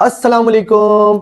अस्सलाम वालेकुम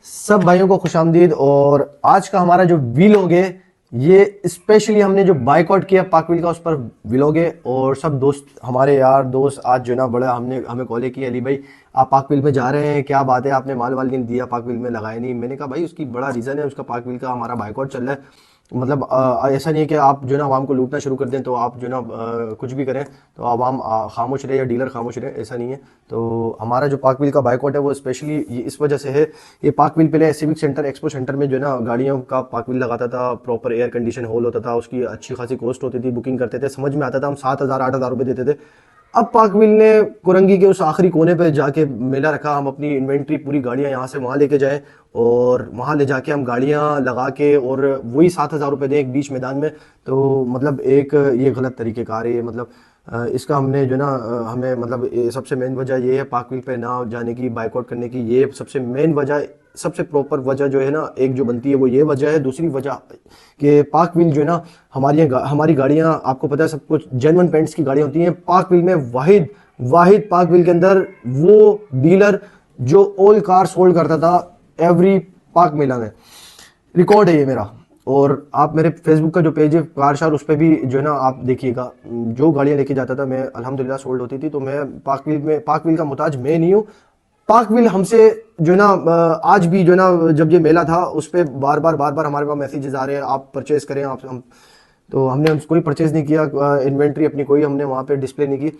सब भाइयों को खुशामदीद। और आज का हमारा जो व्लॉग है ये स्पेशली हमने जो बाइकआउट किया पाकविल का उस पर व्लॉग है। और सब दोस्त हमारे यार दोस्त आज जो ना बड़ा हमें कॉल किया, अली भाई आप पाकविल में जा रहे हैं, क्या बात है, आपने माल वाल नहीं दिया, पाकविल में लगाया नहीं। मैंने कहा भाई उसकी बड़ा रीज़न है, उसका पाकविल का हमारा बाइकआउट चल रहा है। मतलब ऐसा नहीं है कि आप जो ना आवाम को लूटना शुरू कर दें तो आप जो ना कुछ भी करें तो आवाम खामोश रहे या डीलर खामोश रहे, ऐसा नहीं है। तो हमारा जो पाकविल का बाइकआउट है वो स्पेशली इस वजह से है। ये पाकविल पहले सिविक सेंटर एक्सपो सेंटर में जो ना गाड़ियों का पाकविल लगाता था, प्रॉपर एयर कंडीशन हॉल होता था, उसकी अच्छी खासी कॉस्ट होती थी, बुकिंग करते थे, समझ में आता था, हम 7,000 8,000 रुपये देते थे। अब पाकविल ने कुरंगी के उस आखिरी कोने पे जाके मेला रखा, हम अपनी इन्वेंट्री पूरी गाड़ियां यहाँ से वहाँ लेके जाए और वहाँ ले जाके हम गाड़ियाँ लगा के और वही 7,000 रुपये दें एक बीच मैदान में। तो मतलब एक ये गलत तरीक़ेकार है। ये मतलब इसका हमने जो ना हमें मतलब सबसे मेन वजह ये है पाकविल पे ना जाने की, बाइकआउट करने की। ये सबसे मेन वजह, सबसे प्रॉपर वजह जो है ना एक जो बनती है वो ये वजह है। दूसरी वजह कि पाकविल जो है ना हमारी गाड़ियाँ, आपको पता है सब कुछ जेन्युइन पेंट्स की गाड़ियाँ होती हैं। पाकविल में वाहिद पाकविल के अंदर वो डीलर जो ऑल कार सोल्ड करता था एवरी पाक मेला में, रिकॉर्ड है ये मेरा। और आप मेरे फेसबुक का जो पेज है कार शार, उस पर भी जो है ना आप देखिएगा, जो गाड़ियाँ लेके जाता था मैं अल्हम्दुलिल्लाह सोल्ड होती थी। तो मैं पाकविल का मुताज मैं नहीं हूँ। पाकविल हमसे जो ना आज भी जो ना जब ये मेला था उस पर बार बार हमारे पास मैसेजेस आ रहे हैं आप परचेज करें आप हम। तो हमने कोई परचेज नहीं किया, इन्वेंट्री अपनी कोई हमने वहाँ पे डिस्प्ले नहीं की।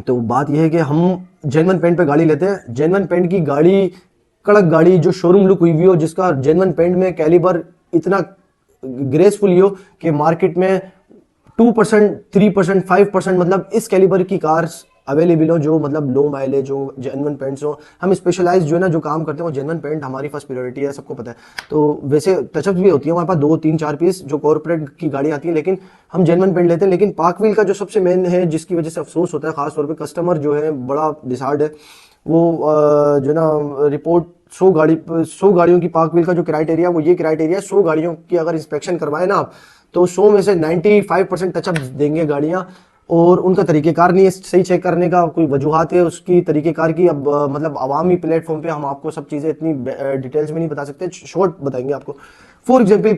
तो बात यह है कि हम जेन्युइन पेंट पे गाड़ी लेते हैं, जेन्युइन पेंट की गाड़ी, कड़क गाड़ी जो शोरूम लुक हुई हुई हो, जिसका जेन्युइन पेंट में कैलिबर इतना ग्रेसफुल हो कि मार्केट में 2%, 3%, 5% मतलब इस कैलिबर की कार्स अवेलेबल हो, जो मतलब लो माइलेज, जो जेन्युइन पेंट्स हो। हम स्पेशलाइज जो है ना जो काम करते हैं वो जेन्युइन पेंट हमारी फर्स्ट प्रायोरिटी है, सबको पता है। तो वैसे टचअप्स भी होती है हमारे पास 2, 3, 4 पीस जो कॉर्पोरेट की गाड़ी आती है, लेकिन हम जेन्युइन पेंट लेते हैं। लेकिन पाकविल का जो सबसे मेन है जिसकी वजह से अफसोस होता है खासतौर पर कस्टमर जो है बड़ा डिसार्ड है, वो जो ना रिपोर्ट 100 गाड़ियों की पाकविल का जो क्राइटेरिया वो ये क्राइटेरिया 100 गाड़ियों की अगर इंस्पेक्शन करवाए ना आप तो 100 में से 95% टचअप देंगे गाड़ियां। और उनका तरीकेकार नहीं है सही चेक करने का, कोई वजूहात है उसकी तरीकेकार की। अब मतलब अवामी प्लेटफॉर्म पे हम आपको सब चीज़ें इतनी डिटेल्स में नहीं बता सकते, शॉर्ट बताएंगे आपको। फॉर एग्जाम्पल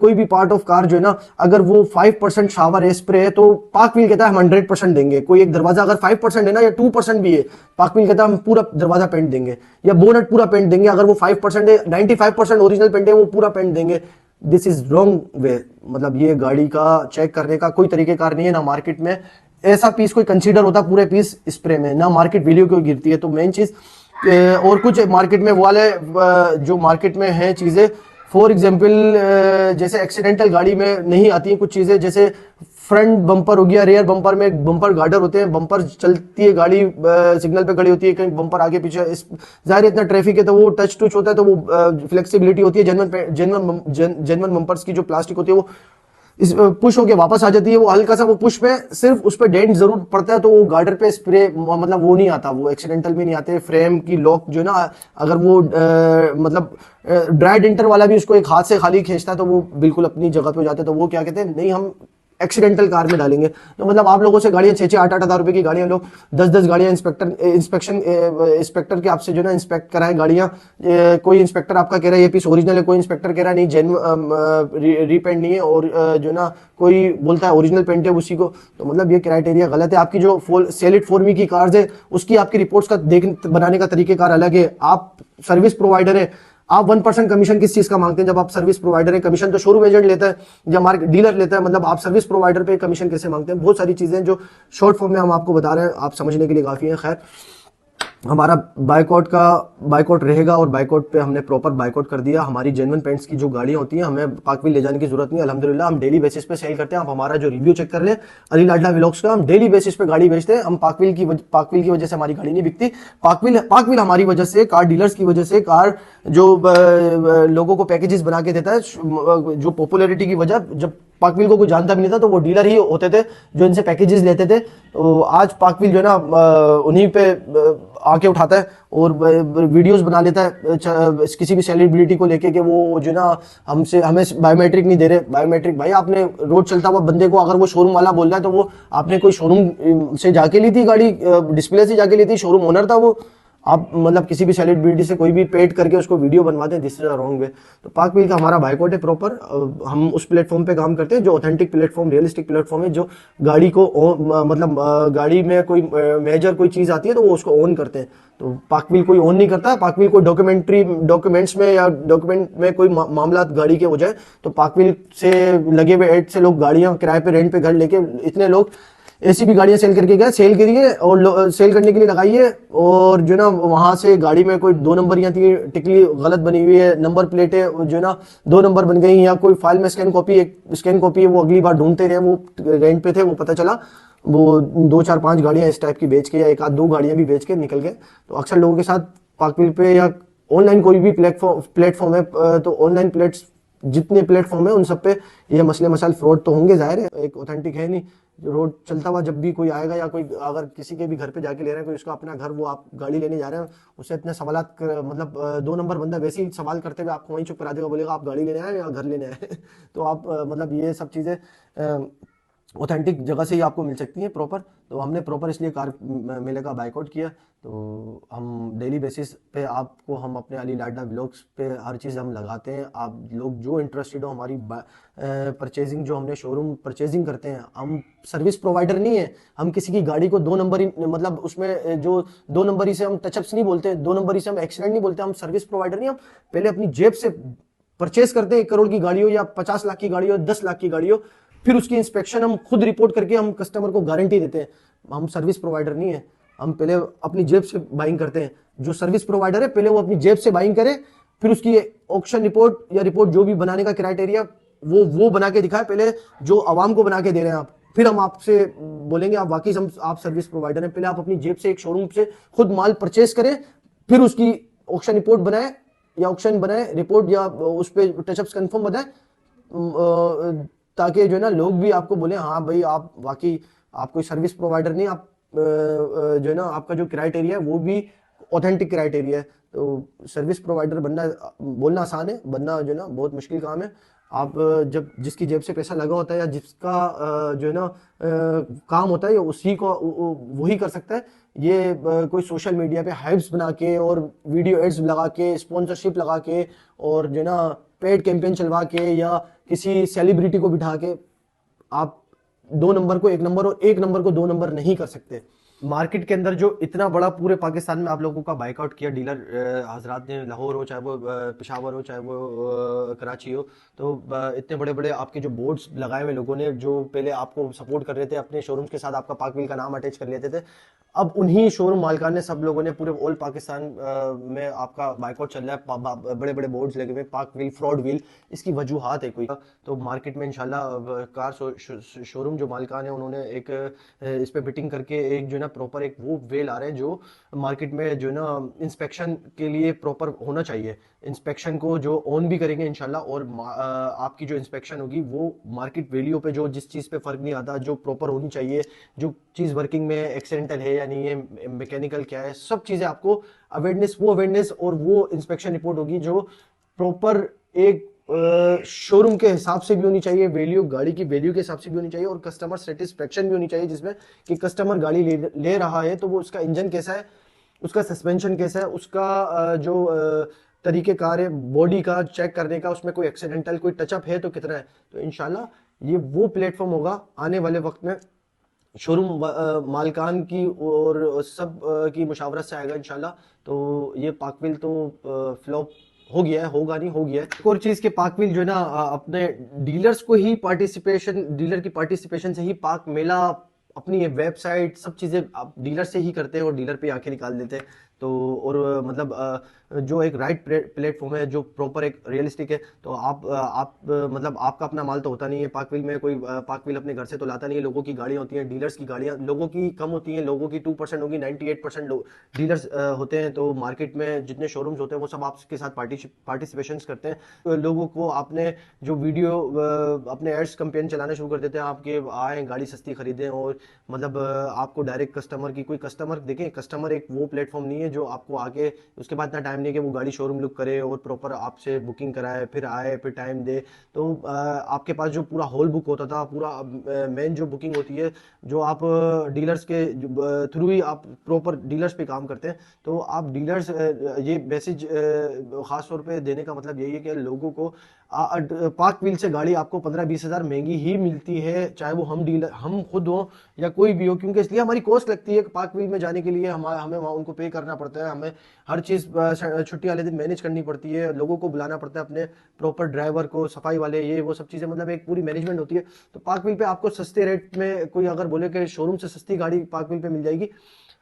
कोई भी पार्ट ऑफ कार जो है ना, अगर वो 5% शावर है, स्प्रे है, तो पाकविल कहता है हम 100% देंगे। कोई एक दरवाजा अगर 5% है ना या 2% भी है, पाकविल कहता है हम पूरा दरवाजा पेंट देंगे या बोनट पूरा पेंट देंगे। अगर वो 5% है, 95% ओरिजिनल पेंट है, वो पूरा पेंट देंगे। This is wrong way. मतलब ये गाड़ी का चेक करने का कोई तरीकेकार नहीं है, ना मार्केट में ऐसा पीस कोई कंसीडर होता पूरे पीस स्प्रे में, ना मार्केट वैल्यू क्यों गिरती है। तो मेन चीज और कुछ मार्केट में वाले जो मार्केट में है चीजें, फॉर एग्जाम्पल जैसे एक्सीडेंटल गाड़ी में नहीं आती है कुछ चीजें, जैसे फ्रंट बम्पर हो गया, रेयर बम्पर में बम्पर गार्डर होते हैं, बम्पर चलती है गाड़ी सिग्नल पे खड़ी होती है, कहीं बम्पर आगे पीछे, जाहिर इतना ट्रैफिक है तो वो टच टूच होता है, तो वो फ्लेक्सिबिलिटी होती है। जेन्युइन बम्पर्स की जो प्लास्टिक होती है वो इस पुश होके वापस आ जाती है। वो हल्का सा वो पुश पे सिर्फ उस पर डेंट जरूर पड़ता है, तो वो गार्डर पे स्प्रे मतलब वो नहीं आता, वो एक्सीडेंटल में नहीं आते। फ्रेम की लॉक जो है ना, अगर वो मतलब ड्राई डेंटर वाला भी उसको एक हाथ से खाली खींचता है तो वो बिल्कुल अपनी जगह पे हो जाते हैं। तो वो क्या कहते हैं, नहीं हम एक्सीडेंटल कार में डालेंगे। तो मतलब आप लोगों से गाड़ियां 6-6, 8-8 हज़ार रुपए की गाड़ियां लोग 10-10 गाड़ियां इंस्पेक्टर के आपसे जो ना इंस्पेक्ट कराएं गाड़ियां। कोई इंस्पेक्टर आपका कह रहा है ये पीस ओरिजिनल है, कोई इंस्पेक्टर कह रहा है नहीं रीपेंट नहीं है, और जो ना कोई बोलता है ओरिजिनल पेंट है उसी को। तो मतलब ये क्राइटेरिया गलत है। आपकी जो सैलिड फॉर्मी की कार्स है उसकी आपकी रिपोर्ट्स का बनाने का तरीकेकार अलग है। आप सर्विस प्रोवाइडर है, आप 1% कमीशन किस चीज का मांगते हैं? जब आप सर्विस प्रोवाइडर है, कमीशन तो शोरूम एजेंट लेता है या मार्केट डीलर लेता है, मतलब आप सर्विस प्रोवाइडर पे कमीशन कैसे मांगते हैं? बहुत सारी चीजें जो शॉर्ट फॉर्म में हम आपको बता रहे हैं, आप समझने के लिए काफी है। खैर, हमारा बाइकआउट रहेगा और बाइकआउट पे हमने प्रॉपर बाइकआउट कर दिया। हमारी जेन्युइन पेंट्स की जो गाड़ियां होती हैं हमें पाकविल ले जाने की जरूरत नहीं है, अल्हम्दुलिल्लाह हम डेली बेसिस पे सेल करते हैं। आप हमारा जो रिव्यू चेक कर लें अली लाडला व्लॉग्स का, हम डेली बेसिस पे गाड़ी बेचते हैं। हम पाकविल की वजह से हमारी गाड़ी नहीं बिकती। पाकविल हमारी वजह से, कार डीलर्स की वजह से, कार जो लोगों को पैकेजेस बना के देता है, जो पॉपुलैरिटी की वजह, जब पाकविल को कोई जानता भी नहीं था तो वो डीलर ही होते थे जो इनसे पैकेजेस लेते थे। तो आज पाकविल जो है ना उन्हीं पे आके उठाता है और वीडियोस बना लेता है किसी भी सेलिब्रिटी को लेके कि वो जो ना हमें बायोमेट्रिक नहीं दे रहे। बायोमेट्रिक भाई, आपने रोड चलता हुआ बंदे को अगर वो शोरूम वाला बोल रहा है तो वो आपने कोई शोरूम से जाके ली थी गाड़ी, डिस्प्ले से जाके ली थी, शोरूम ओनर था वो, आप मतलब किसी भी सेलिब्रिटी से कोई भी पेड करके उसको वीडियो बनवाते हैं, this is a wrong way. तो पाक व्हील का हमारा बाइकआउट है प्रॉपर। हम उस प्लेटफॉर्म पे काम करते हैं जो ऑथेंटिक प्लेटफॉर्म, रियलिस्टिक प्लेटफॉर्म है, जो गाड़ी को मतलब गाड़ी में कोई मेजर कोई चीज आती है तो वो उसको ओन करते हैं। तो पाक व्हील कोई ओन नहीं करता। पाक व्हील कोई डॉक्यूमेंट्स में या डॉक्यूमेंट में कोई मामला गाड़ी के हो जाए तो पाक व्हील से लगे हुए एड से लोग गाड़ियां किराए पे, रेंट पे घर लेके, इतने लोग ऐसी भी गाड़ियां सेल करके गए, सेल करिए और सेल करने के लिए लगाइए, और जो ना वहां से गाड़ी में कोई 2 नंबरियां थी, टिकली गलत बनी हुई है, नंबर प्लेटें जो ना 2 नंबर बन गई, या कोई फाइल में स्कैन कॉपी है, वो अगली बार ढूंढते रहे, वो रेंट पे थे, वो पता चला वो 2 4 5 गाड़ियां इस टाइप की बेच के या 1 आध 2 गाड़ियां भी बेच के निकल गए। तो अक्सर लोगों के साथ पाक व्हील पे या ऑनलाइन कोई भी प्लेटफॉर्म है, तो ऑनलाइन जितने प्लेटफॉर्म है उन सब पे ये मसले मसाइल फ्रॉड तो होंगे, जाहिर है, एक ऑथेंटिक है नहीं। रोड चलता हुआ जब भी कोई आएगा या कोई अगर किसी के भी घर पे जाके ले रहे हैं कोई, उसका अपना घर, वो आप गाड़ी लेने जा रहे हैं, उससे इतने सवालात मतलब 2 नंबर बंदा वैसे ही सवाल करते हुए आपको वहीं चुप करा देगा, बोलेगा आप गाड़ी लेने आए या घर लेने आए तो आप मतलब ये सब चीज़ें ऑथेंटिक जगह से ही आपको मिल सकती हैं प्रॉपर। तो हमने प्रॉपर इसलिए कार मेले का बाइकआउट किया। तो हम डेली बेसिस पे आपको हम अपने अली लाडा व्लॉग्स पे हर चीज़ हम लगाते हैं। आप लोग जो इंटरेस्टेड हो हमारी परचेजिंग, जो हमने शोरूम परचेजिंग करते हैं, हम सर्विस प्रोवाइडर नहीं है। हम किसी की गाड़ी को 2 नंबरी मतलब उसमें जो 2 नंबरी से हम टचअप्स नहीं बोलते, 2 नंबरी से हम एक्सीडेंट नहीं बोलते, हम सर्विस प्रोवाइडर नहीं। हम पहले अपनी जेब से परचेज करते हैं, 1 करोड़ की गाड़ी हो या 50 लाख की गाड़ी हो, 10 लाख की गाड़ी हो, फिर उसकी इंस्पेक्शन हम खुद रिपोर्ट करके हम कस्टमर को गारंटी देते हैं। हम सर्विस प्रोवाइडर नहीं है। हम पहले अपनी जेब से बाइंग करते हैं। जो सर्विस प्रोवाइडर है पहले वो अपनी जेब से बाइंग करे, फिर उसकी ऑक्शन रिपोर्ट या रिपोर्ट जो भी बनाने का क्राइटेरिया वो बना के दिखाए पहले, जो आवाम को बना के दे रहे हैं आप, फिर हम आपसे बोलेंगे आप वाकई आप सर्विस प्रोवाइडर हैं। पहले आप अपनी जेब से एक शोरूम से खुद माल परचेज करें, फिर उसकी ऑक्शन रिपोर्ट बनाए या ऑक्शन बनाए रिपोर्ट, या उस पर टचअप्स कंफर्म बनाए, ताकि जो है ना लोग भी आपको बोले हाँ भाई आप वाकई आप कोई सर्विस प्रोवाइडर नहीं, आप जो है ना आपका जो क्राइटेरिया है वो भी ऑथेंटिक क्राइटेरिया है। तो सर्विस प्रोवाइडर बनना, बोलना आसान है, बनना जो है ना बहुत मुश्किल काम है। आप जब जिसकी जेब से पैसा लगा होता है या जिसका जो है ना काम होता है, या उसी को वही कर सकता है। ये कोई सोशल मीडिया पे हाइप्स बना के और वीडियो एड्स लगा के, स्पॉन्सरशिप लगा के, और जो है ना पेड कैंपेन चलवा के, या किसी सेलिब्रिटी को बिठा के आप 2 नंबर को 1 नंबर और 1 नंबर को 2 नंबर नहीं कर सकते। मार्केट के अंदर जो इतना बड़ा पूरे पाकिस्तान में आप लोगों का बाइकआउट किया डीलर हजरात ने, लाहौर हो चाहे वो पेशावर हो चाहे वो कराची हो, तो इतने बड़े बड़े आपके जो बोर्ड्स लगाए हुए लोगों ने, जो पहले आपको सपोर्ट कर रहे थे, अपने शोरूम के साथ आपका पाक व्हील का नाम अटैच कर लेते थे, अब उन्हीं शोरूम मालिकान ने, सब लोगों ने पूरे ऑल पाकिस्तान में आपका बाइकआउट चल रहा है, बड़े बड़े बोर्ड्स लगे हुए, पाक व्हील, फ्रॉड व्हील, इसकी वजूहात है कोई। तो मार्केट में इंशाल्लाह कार शोरूम जो मालिकान है उन्होंने एक इस पे बिटिंग करके एक जो है ना प्रॉपर एक वो वे ला रहे हैं जो मार्केट में जो है ना इंस्पेक्शन के लिए प्रॉपर होना चाहिए। इंस्पेक्शन को जो ऑन भी करेंगे इंशाल्लाह, और आपकी जो इंस्पेक्शन होगी वो मार्केट वैल्यू पे, जो जिस चीज़ पे फर्क नहीं आता, जो प्रॉपर होनी चाहिए, जो चीज़ वर्किंग में एक्सीडेंटल है या नहीं है, मैकेनिकल क्या है, सब चीज़ें आपको अवेयरनेस और वो इंस्पेक्शन रिपोर्ट होगी जो प्रॉपर एक शोरूम के हिसाब से भी होनी चाहिए, वैल्यू गाड़ी की वैल्यू के हिसाब से भी होनी चाहिए, और कस्टमर सेटिस्फेक्शन भी होनी चाहिए, जिसमें कि कस्टमर गाड़ी ले रहा है तो वो उसका इंजन कैसा है, उसका सस्पेंशन कैसा है, उसका जो तरीकेकार है बॉडी का चेक करने का, उसमें कोई एक्सीडेंटल कोई टचअप है तो कितना है। तो इंशाल्लाह ये वो प्लेटफॉर्म होगा आने वाले वक्त में, शोरूम मालिकान की और सब की मुशावरत से आएगा इंशाल्लाह। तो ये पाक व्हील तो फ्लॉप हो गया है, होगा नहीं, हो गया है। एक और चीज के पाक व्हील जो है ना अपने डीलर्स को ही डीलर की पार्टिसिपेशन से ही पाक मेला, अपनी ये वेबसाइट, सब चीजें आप डीलर से ही करते हैं और डीलर पे आंखें निकाल देते हैं। तो और मतलब जो एक राइट प्लेटफॉर्म है, जो प्रॉपर एक रियलिस्टिक है, तो आप मतलब आपका अपना माल तो होता नहीं है पाक व्हील में, कोई पाक व्हील अपने घर से तो लाता नहीं है, लोगों की गाड़ियां होती हैं, डीलर्स की गाड़ियां लोगों की कम होती हैं, लोगों की 2% होगी, 98% डीलर्स होते हैं। तो मार्केट में जितने शोरूम्स होते हैं वो सब आपके साथ पार्टिसिपेशन करते हैं। तो लोगों को आपने जो वीडियो अपने एड्स कंपेन चलाने शुरू कर देते हैं, आपके आए गाड़ी सस्ती खरीदें, और मतलब आपको डायरेक्ट कस्टमर की, कोई कस्टमर देखें, कस्टमर एक वो प्लेटफॉर्म नहीं है जो आपको आके उसके बाद इतना टाइम टाइम नहीं कि वो गाड़ी शोरूम लुक करे और प्रॉपर आपसे बुकिंग कराए, फिर आए, फिर टाइम दे। तो आपके पास जो पूरा होल बुक होता था, पूरा मेन जो बुकिंग होती है, जो आप डीलर्स के थ्रू ही आप प्रॉपर डीलर्स पे काम करते हैं, तो आप डीलर्स ये मैसेज खास तौर पे देने का मतलब यही है कि लोगों को पार्क व्हील से गाड़ी आपको 15-20 हज़ार महंगी ही मिलती है, चाहे वो हम डीलर हम खुद हो या कोई भी हो, क्योंकि इसलिए हमारी कॉस्ट लगती है पार्क व्हील में जाने के लिए। हमें वहाँ उनको पे करना पड़ता है, हमें हर चीज़ छुट्टी वाले दिन मैनेज करनी पड़ती है, लोगों को बुलाना पड़ता है, अपने प्रॉपर ड्राइवर को, सफाई वाले, ये वो सब चीज़ें, मतलब एक पूरी मैनेजमेंट होती है। तो पार्क व्हील पे आपको सस्ते रेट में कोई अगर बोले कि शोरूम से सस्ती गाड़ी पार्क व्हील पे मिल जाएगी,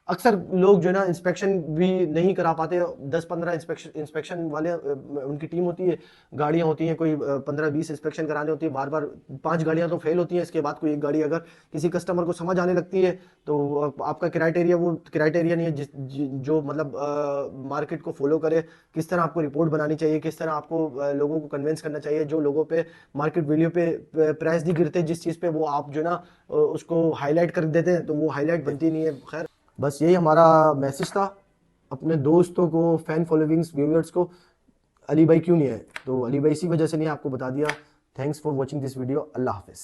अक्सर लोग जो है ना इंस्पेक्शन भी नहीं करा पाते। 10-15 इंस्पेक्शन वाले उनकी टीम होती है, गाड़ियां होती हैं, कोई 15-20 इंस्पेक्शन कराने होती है, बार बार 5 गाड़ियां तो फेल होती हैं। इसके बाद कोई एक गाड़ी अगर किसी कस्टमर को समझ आने लगती है तो आपका क्राइटेरिया वो क्राइटेरिया नहीं है जो मतलब मार्केट को फॉलो करे, किस तरह आपको रिपोर्ट बनानी चाहिए, किस तरह आपको लोगों को कन्विंस करना चाहिए। जो लोगों पे मार्केट वैल्यू पे प्राइस नहीं गिरते जिस चीज़ पे, वो आप जो है ना उसको हाईलाइट कर देते हैं, तो वो हाईलाइट बनती नहीं है। खैर, बस यही हमारा मैसेज था अपने दोस्तों को, फैन फॉलोइंग्स, व्यूअर्स को। अली भाई क्यों नहीं है, तो अली भाई इसी वजह से नहीं, आपको बता दिया। Thanks for watching this video. अल्लाह हाफिज़।